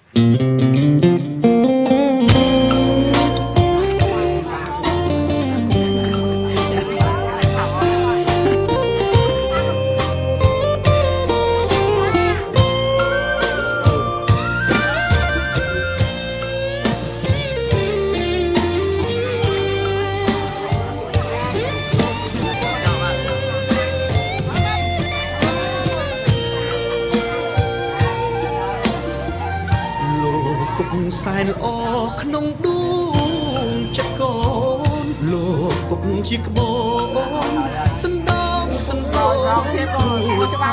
ពុកសែនល្អក្នុងដួងចិត្តកូនលោកពុកជាក្បូនសណ្ដោងសណ្ដោងគូសា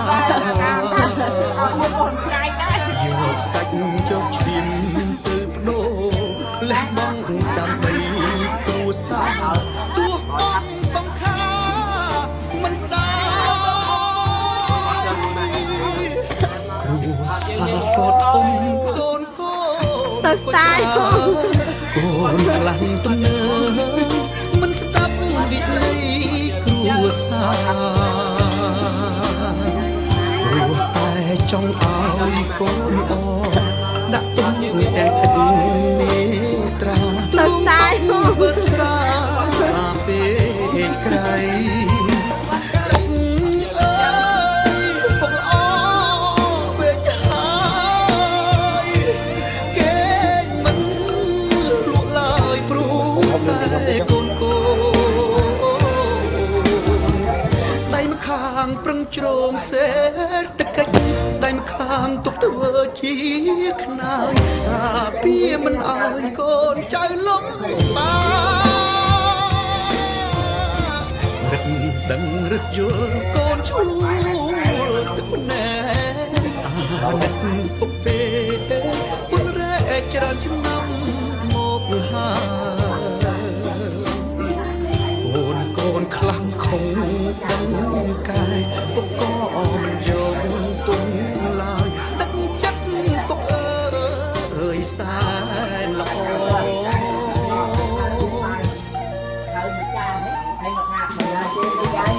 យកសាច់ជោគឈ្លាមទៅបដូរលះបង់ដើម្បីគ្រួសារទោះបងសង្ខារមិនស្ដាយគ្រួសារក៏ធំកូនកូនទៅសាយកូនខ្លាំងទំនើបមិនស្ដាប់វិន័យគ្រួសារព្រោះតែចង់ឲ្យកូនអដាក់ទុំទាំងទឹកនេត្រាទៅសាយមើលសាពេលក្រៃប្រឹងជ្រងសេតកិច្ចដៃម្ខាងទុកធ្វើជាខ្នើយអាពីមិនអើយកូនចៅលំបារឹកដឹងរឹកយល់កូនឈួលទឹកណែអាណិតពុកពេពុនរែកច្រើនឆ្នាំមកហើយកូនខ្លាំងខំដឹងកាយពុកក៏មិនយកទុំឡើយទឹកចិត្តពុកអើយសែនល្អហើយម្ចាស់នេះហើយមកថាបើជិះទៅយាយ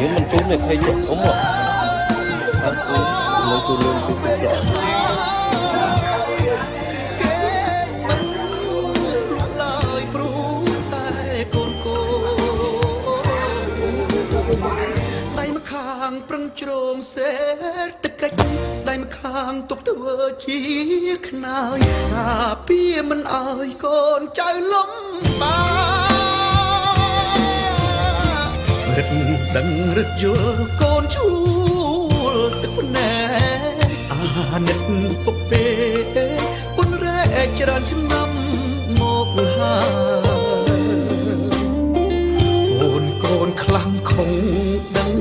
những mình trốn này hay chút đúng không? Anh muốn tôi luôn tôi biết rồi. ដៃម្ខាងប្រឹងជ្រងសេតកិច្ចដៃម្ខាងទុកធ្វើជាខ្នើយអាពីមិនអើយកូនចៅលំបារឹកដឹងរឹកយល់កូនឈួលទឹកណែអាណិតពុកពេពុនរែកច្រើនឆ្នាំមកហើយកូនខ្លាំងខំដឹង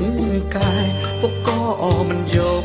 កាយពុកក៏មិនយក